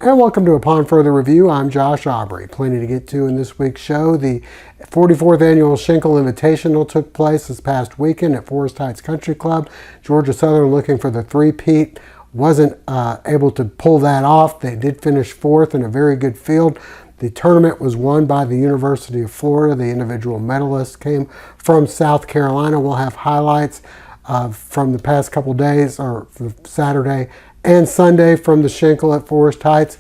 And welcome to Upon Further Review. I'm Josh Aubrey. Plenty to get to in this week's show. The 44th annual Schenkel Invitational took place this past weekend at Forest Heights Country Club. Georgia Southern looking for the three-peat. Wasn't able to pull that off. They did finish fourth in a very good field. The tournament was won by the University of Florida. The individual medalist came from South Carolina. We'll have highlights from the past couple days, or Saturday and Sunday, from the Schenkel at Forest Heights,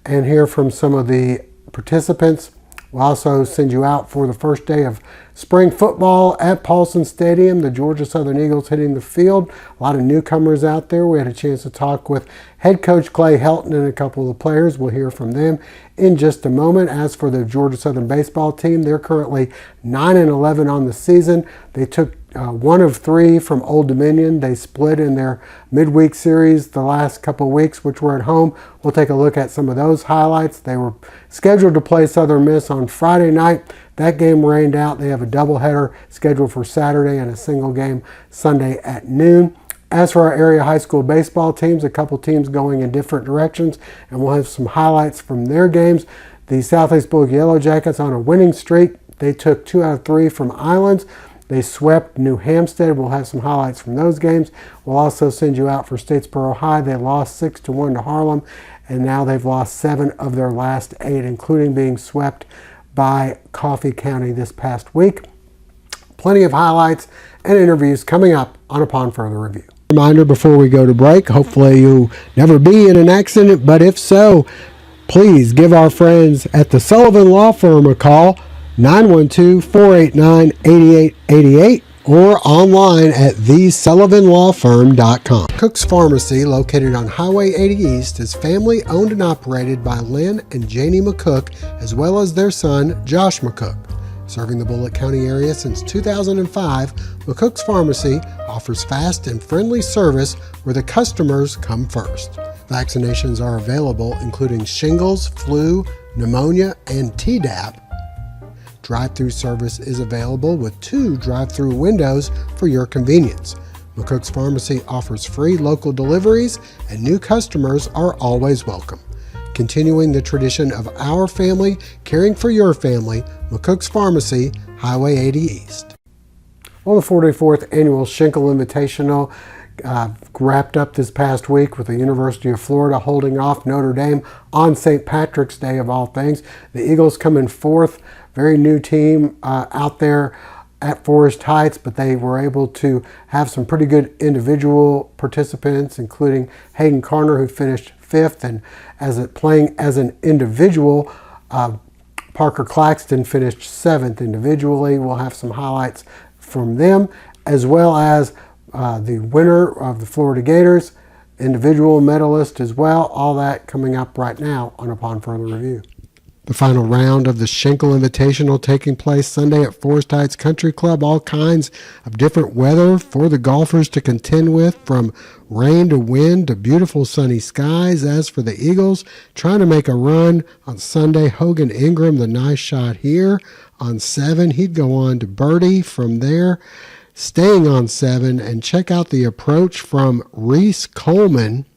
and hear from some of the participants. We'll also send you out for the first day of spring football at Paulson Stadium. The Georgia Southern Eagles hitting the field. A lot of newcomers out there. We had a chance to talk with head coach Clay Helton and a couple of the players. We'll hear from them in just a moment. As for the Georgia Southern baseball team, they're currently 9-11 on the season. They took 1 of 3 from Old Dominion. They split in their midweek series the last couple of weeks, which were at home. We'll take a look at some of those highlights. They were scheduled to play Southern Miss on Friday night. That game rained out. They have a doubleheader scheduled for Saturday and a single game Sunday at noon. As for our area high school baseball teams, a couple teams going in different directions, and we'll have some highlights from their games. The Southeast Bulloch Yellow Jackets on a winning streak. They took 2 out of 3 from Islands. They swept New Hampstead. We'll have some highlights from those games. We'll also send you out for Statesboro High. They lost 6-1 to Harlem, and now they've lost 7 of their last 8, including being swept by Coffee County this past week. Plenty of highlights and interviews coming up on Upon Further Review. Reminder before we go to break, hopefully you'll never be in an accident, but if so, please give our friends at the Sullivan Law Firm a call, 912-489-8888, or online at thesullivanlawfirm.com. Cook's Pharmacy, located on Highway 80 East, is family owned and operated by Lynn and Janie McCook, as well as their son, Josh McCook. Serving the Bulloch County area since 2005, McCook's Pharmacy offers fast and friendly service where the customers come first. Vaccinations are available, including shingles, flu, pneumonia, and Tdap. Drive-through service is available with 2 drive-through windows for your convenience. McCook's Pharmacy offers free local deliveries, and new customers are always welcome. Continuing the tradition of our family caring for your family, McCook's Pharmacy, Highway 80 East. Well, the 44th annual Schenkel Invitational wrapped up this past week with the University of Florida holding off Notre Dame on St. Patrick's Day of all things. The Eagles come in 4th. Very new team out there at Forest Heights, but they were able to have some pretty good individual participants, including Hayden Carner, who finished 5th, and playing as an individual, Parker Claxton finished 7th individually. We'll have some highlights from them, as well as the winner of the Florida Gators, individual medalist as well. All that coming up right now on Upon Further Review. The final round of the Schenkel Invitational taking place Sunday at Forest Heights Country Club. All kinds of different weather for the golfers to contend with, from rain to wind to beautiful sunny skies. As for the Eagles, trying to make a run on Sunday, Hogan Ingram, the nice shot here on 7. He'd go on to birdie from there, staying on 7, and check out the approach from Reese Coleman.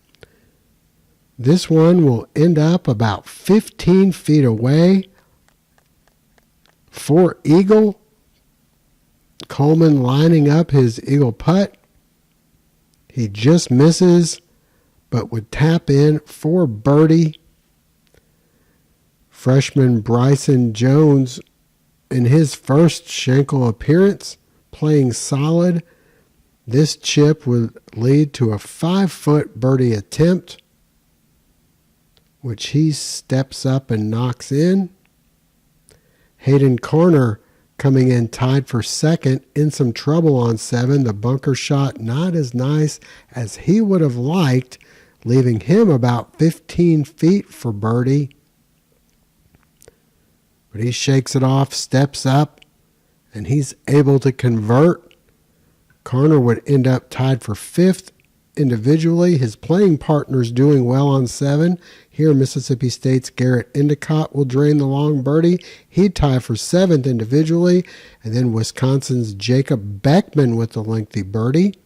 This one will end up about 15 feet away for eagle. Coleman lining up his eagle putt. He just misses, but would tap in for birdie. Freshman Bryson Jones, in his first Schenkel appearance, playing solid. This chip would lead to a 5-foot birdie attempt, which he steps up and knocks in. Hayden Carner coming in tied for 2nd, in some trouble on 7. The bunker shot not as nice as he would have liked, leaving him about 15 feet for birdie. But he shakes it off, steps up, and he's able to convert. Carner would end up tied for 5th individually. His playing partner's doing well on 7. Here, Mississippi State's Garrett Endicott will drain the long birdie. He'd tie for 7th individually. And then Wisconsin's Jacob Beckman with the lengthy birdie.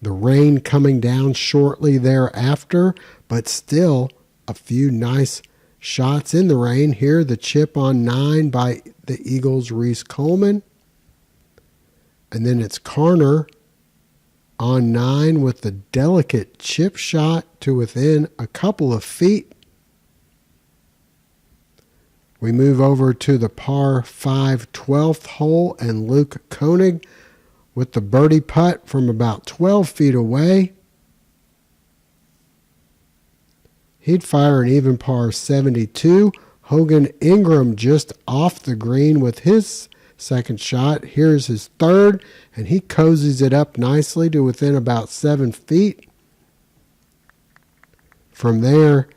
The rain coming down shortly thereafter, but still a few nice shots in the rain. Here, the chip on 9 by the Eagles' Reese Coleman. And then it's Carner on 9 with the delicate chip shot to within a couple of feet. We move over to the par 5 12th hole, and Luke Koenig with the birdie putt from about 12 feet away. He'd fire an even par 72. Hogan Ingram just off the green with his second shot. Here's his third, and he cozies it up nicely to within about 7 feet. From there,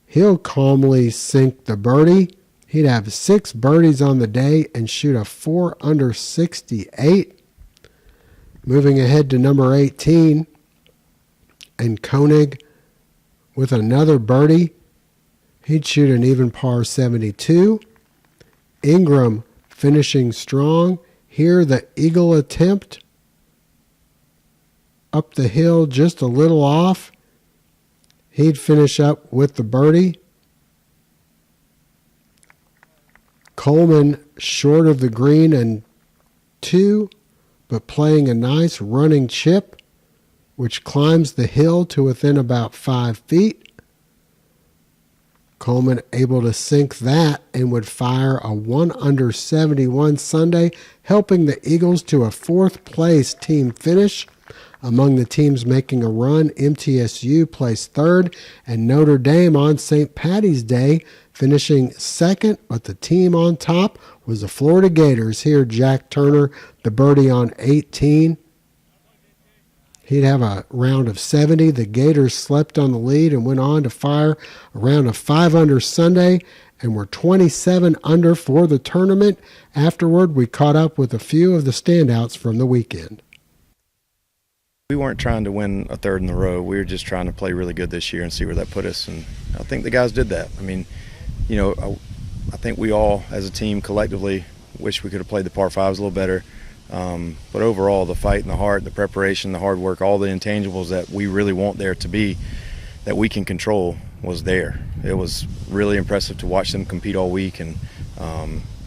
he'll calmly sink the birdie. He'd have 6 birdies on the day and shoot a 4 under 68. Moving ahead to number 18, and Koenig with another birdie. He'd shoot an even par 72. Ingram finishing strong. Here, the eagle attempt up the hill, just a little off. He'd finish up with the birdie. Coleman short of the green and 2, but playing a nice running chip, which climbs the hill to within about 5 feet. Coleman able to sink that and would fire a 1 under 71 Sunday, helping the Eagles to a 4th place team finish. Among the teams making a run, MTSU placed 3rd, and Notre Dame on St. Patty's Day finishing 2nd, but the team on top was the Florida Gators. Here, Jack Turner, the birdie on 18. He'd have a round of 70. The Gators slept on the lead and went on to fire a round of 5 under Sunday and were 27 under for the tournament. Afterward, we caught up with a few of the standouts from the weekend. We weren't trying to win a 3rd in a row. We were just trying to play really good this year and see where that put us. And I think the guys did that. I mean, you know, I think we all as a team collectively wish we could have played the par 5s a little better. But overall, the fight and the heart, the preparation, the hard work, all the intangibles that we really want there to be, that we can control, was there. It was really impressive to watch them compete all week, and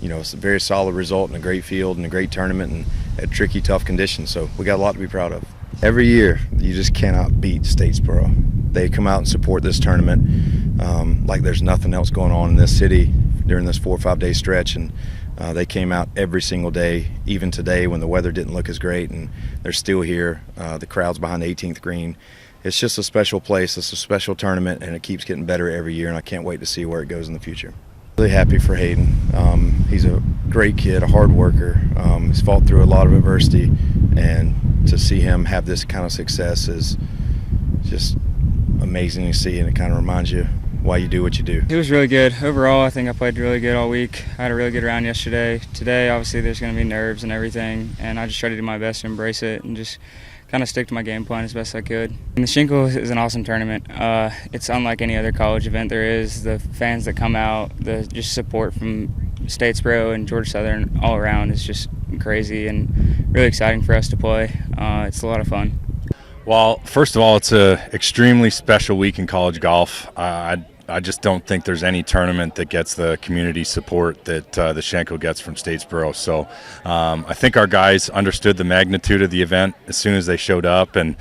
you know, it's a very solid result in a great field and a great tournament and at tricky, tough conditions. So we got a lot to be proud of. Every year, you just cannot beat Statesboro. They come out and support this tournament like there's nothing else going on in this city during this 4 or 5 day stretch, and they came out every single day, even today when the weather didn't look as great, and they're still here. The crowd's behind the 18th green. It's just a special place. It's a special tournament, and it keeps getting better every year, and I can't wait to see where it goes in the future. Really happy for Hayden. He's a great kid, a hard worker. He's fought through a lot of adversity, and to see him have this kind of success is just amazing to see, and it kind of reminds you why you do what you do. It was really good. Overall, I think I played really good all week. I had a really good round yesterday. Today, obviously, there's going to be nerves and everything, and I just tried to do my best to embrace it and just kind of stick to my game plan as best I could. And the Schenkel is an awesome tournament. It's unlike any other college event there is. The fans that come out, the just support from Statesboro and Georgia Southern all around is just crazy and really exciting for us to play. It's a lot of fun. Well, first of all, it's an extremely special week in college golf. I just don't think there's any tournament that gets the community support that the Schenkel gets from Statesboro. So I think our guys understood the magnitude of the event as soon as they showed up. And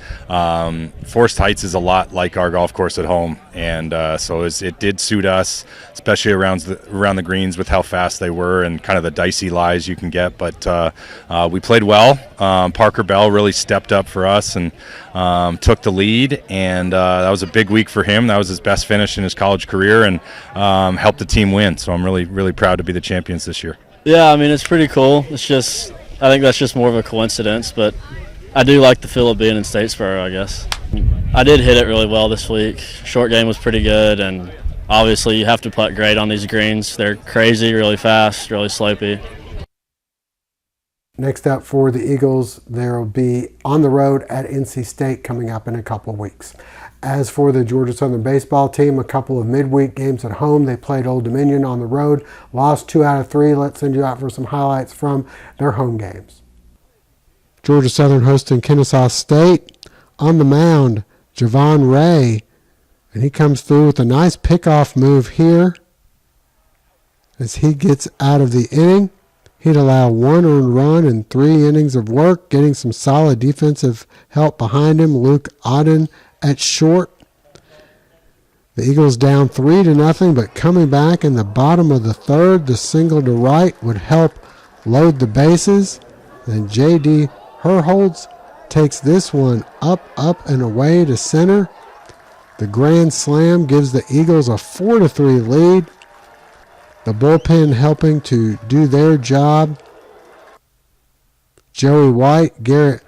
Forest Heights is a lot like our golf course at home. And so it did suit us, especially around the greens with how fast they were and kind of the dicey lies you can get. But we played well. Parker Bell really stepped up for us and took the lead. And that was a big week for him. That was his best finish in his college career, and helped the team win. So I'm really, really proud to be the champions this year. Yeah, I mean, it's pretty cool. It's just, I think that's just more of a coincidence, but I do like the feel of being in Statesboro, I guess. I did hit it really well this week. Short game was pretty good, and obviously you have to putt great on these greens. They're crazy, really fast, really slopey. Next up for the Eagles, there will be on the road at NC State coming up in a couple of weeks. As for the Georgia Southern baseball team, a couple of midweek games at home. They played Old Dominion on the road, lost 2 out of 3. Let's send you out for some highlights from their home games. Georgia Southern hosting Kennesaw State. On the mound, Javon Ray And he comes through with a nice pickoff move here as he gets out of the inning. He'd allow 1 earned run in 3 innings of work, getting some solid defensive help behind him. Luke Auden at short. The Eagles down 3-0, but coming back in the bottom of the third, the single to right would help load the bases. Then J.D. Herholtz takes this one up, and away to center. The grand slam gives the Eagles a 4-3 lead. The bullpen helping to do their job. Joey White, Garrett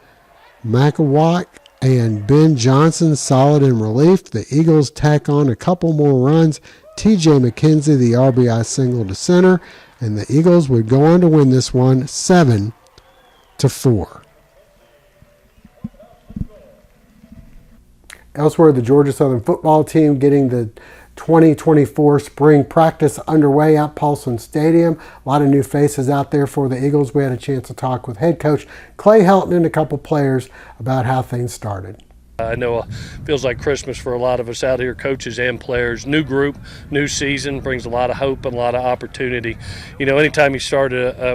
McElwatt, and Ben Johnson solid in relief. The Eagles tack on a couple more runs. T.J. McKenzie, the RBI single to center. And the Eagles would go on to win this one 7-4. Elsewhere, the Georgia Southern football team getting the 2024 spring practice underway at Paulson Stadium. A lot of new faces out there for the Eagles. We had a chance to talk with head coach Clay Helton and a couple players about how things started. I know it feels like Christmas for a lot of us out here, coaches and players. New group, new season brings a lot of hope and a lot of opportunity. You know, anytime you start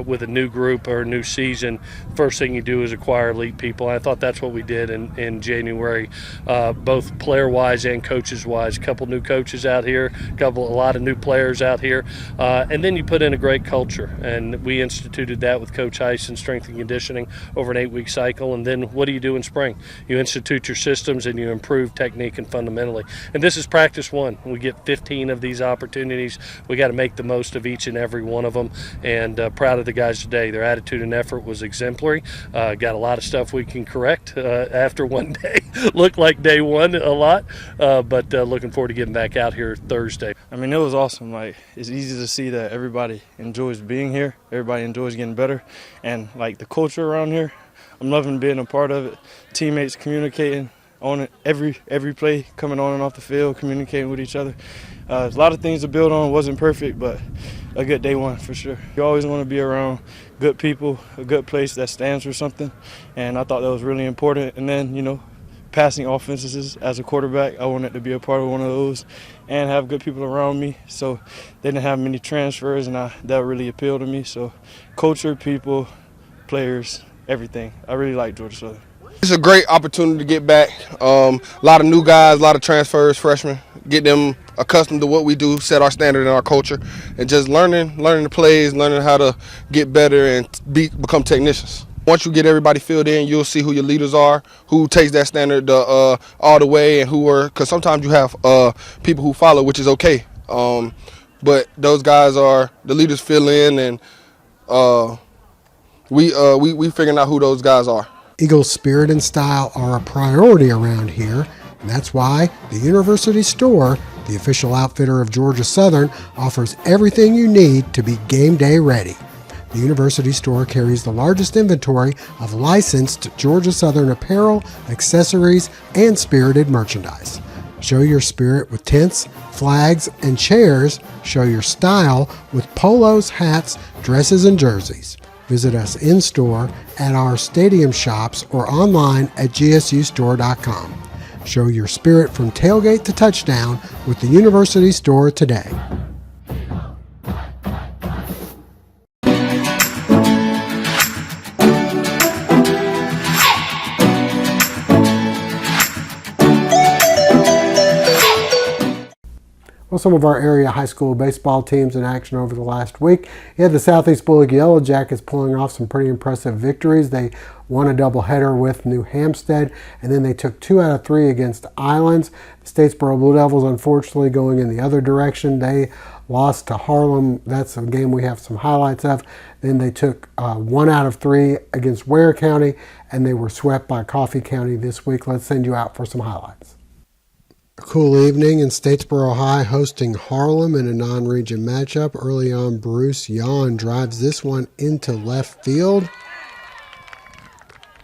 with a new group or a new season, first thing you do is acquire elite people. And I thought that's what we did in January, both player-wise and coaches-wise. A couple new coaches out here, a lot of new players out here, and then you put in a great culture. And we instituted that with Coach Heiss in strength and conditioning over an 8-week cycle. And then what do you do in spring? You institute your systems and you improve technique and fundamentally. And this is practice one. We get 15 of these opportunities. We got to make the most of each and every one of them. And proud of the guys today. Their attitude and effort was exemplary. Got a lot of stuff we can correct after one day. Looked like day one a lot, but looking forward to getting back out here Thursday. I mean, it was awesome. Like, it's easy to see that everybody enjoys being here. Everybody enjoys getting better. And, like, the culture around here, I'm loving being a part of it. Teammates communicating on it, every play, coming on and off the field, communicating with each other. There's a lot of things to build on. It wasn't perfect, but a good day one for sure. You always want to be around good people, a good place that stands for something, and I thought that was really important. And then, you know, passing offenses as a quarterback, I wanted to be a part of one of those and have good people around me. So they didn't have many transfers, and that really appealed to me. So culture, people, players, everything. I really like Georgia Southern. It's a great opportunity to get back. A lot of new guys, a lot of transfers, freshmen. Get them accustomed to what we do, set our standard in our culture, and just learning the plays, learning how to get better and become technicians. Once you get everybody filled in, you'll see who your leaders are, who takes that standard all the way, and because sometimes you have people who follow, which is okay. But those guys are the leaders fill in, and we figuring out who those guys are. Eagles' spirit and style are a priority around here, and that's why the University Store, the official outfitter of Georgia Southern, offers everything you need to be game day ready. The University Store carries the largest inventory of licensed Georgia Southern apparel, accessories, and spirited merchandise. Show your spirit with tents, flags, and chairs. Show your style with polos, hats, dresses, and jerseys. Visit us in-store at our stadium shops or online at gsustore.com. Show your spirit from tailgate to touchdown with the University Store today. Well, some of our area high school baseball teams in action over the last week. You had the Southeast Bulloch Yellow Jackets pulling off some pretty impressive victories. They won a doubleheader with New Hampstead, and then they took 2 out of 3 against Islands. The Statesboro Blue Devils, unfortunately, going in the other direction. They lost to Harlem. That's a game we have some highlights of. Then they took 1 out of 3 against Ware County, and they were swept by Coffee County this week. Let's send you out for some highlights. A cool evening in Statesboro High hosting Harlem in a non-region matchup. Early on, Bruce Yawn drives this one into left field.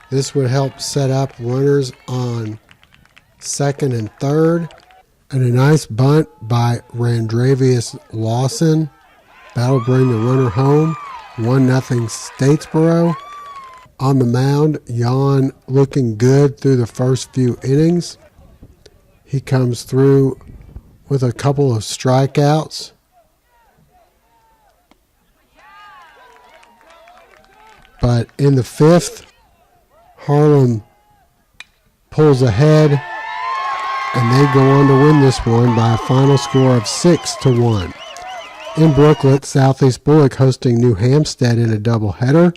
This would help set up runners on second and third. And a nice bunt by Randravius Lawson. That'll bring the runner home. 1-0 Statesboro. On the mound, Yawn looking good through the first few innings. He comes through with a couple of strikeouts. But in the fifth, Harlem pulls ahead, and they go on to win this one by a final score of 6-1. In Brooklet, Southeast Bulloch hosting New Hampstead in a doubleheader.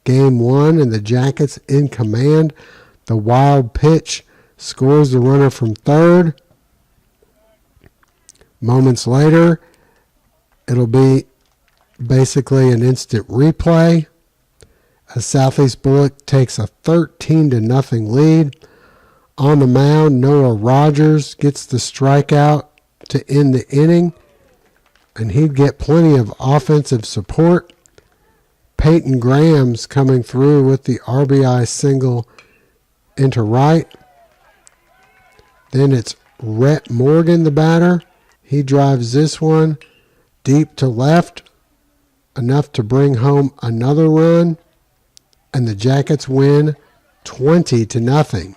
Game 1, and the Jackets in command. The wild pitch scores the runner from third. Moments later, it'll be basically an instant replay as Southeast Bulloch takes a 13-0 lead. On the mound, Noah Rogers gets the strikeout to end the inning, and he'd get plenty of offensive support. Peyton Graham's coming through with the RBI single into right. Then it's Rhett Morgan, the batter. He drives this one deep to left, enough to bring home another run, and the Jackets win 20-0.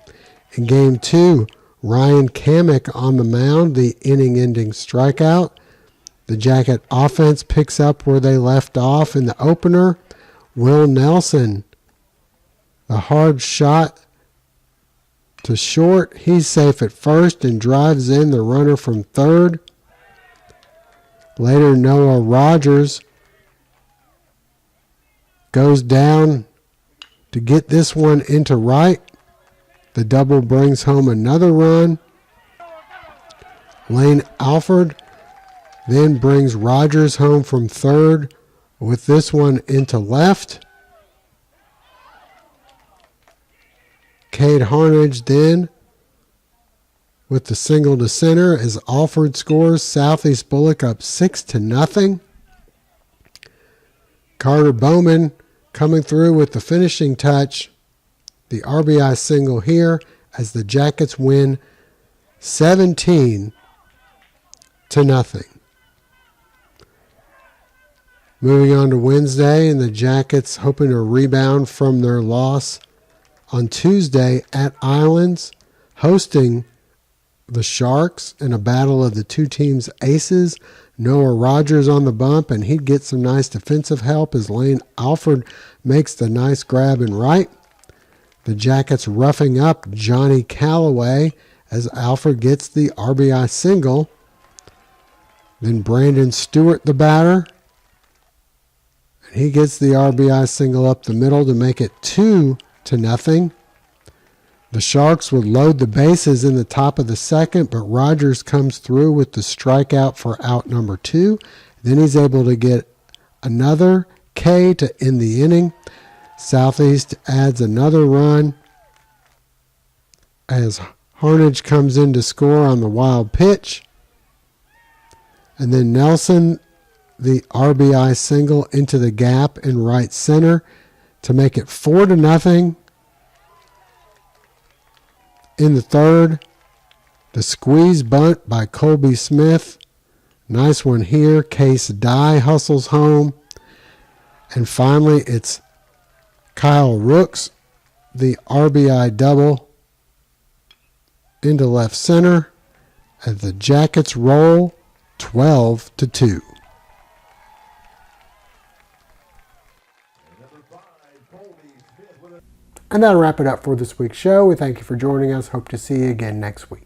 In Game 2, Ryan Kamek on the mound, the inning-ending strikeout. The Jacket offense picks up where they left off in the opener. Will Nelson, the hard shot to short. He's safe at first and drives in the runner from third. Later, Noah Rogers goes down to get this one into right. The double brings home another run. Lane Alford then brings Rogers home from third with this one into left. Cade Harnage then with the single to center as Alford scores. Southeast Bulloch up 6-0. Carter Bowman coming through with the finishing touch. The RBI single here as the Jackets win 17-0. Moving on to Wednesday, and the Jackets hoping to rebound from their loss on Tuesday at Islands, hosting the Sharks in a battle of the two teams' aces. Noah Rogers on the bump, and he'd get some nice defensive help as Lane Alford makes the nice grab in right. The Jackets roughing up Johnny Callaway as Alford gets the RBI single. Then Brandon Stewart, the batter, and he gets the RBI single up the middle to make it 2-0. The Sharks would load the bases in the top of the second, but Rogers comes through with the strikeout for out number 2. Then he's able to get another K to end the inning. Southeast adds another run as Harnage comes in to score on the wild pitch. And then Nelson, the RBI single into the gap in right center to make it 4-0. In the third, the squeeze bunt by Colby Smith. Nice one here. Case Dye hustles home. And finally, it's Kyle Rooks, the RBI double into left center as the Jackets roll 12-2. And that'll wrap it up for this week's show. We thank you for joining us. Hope to see you again next week.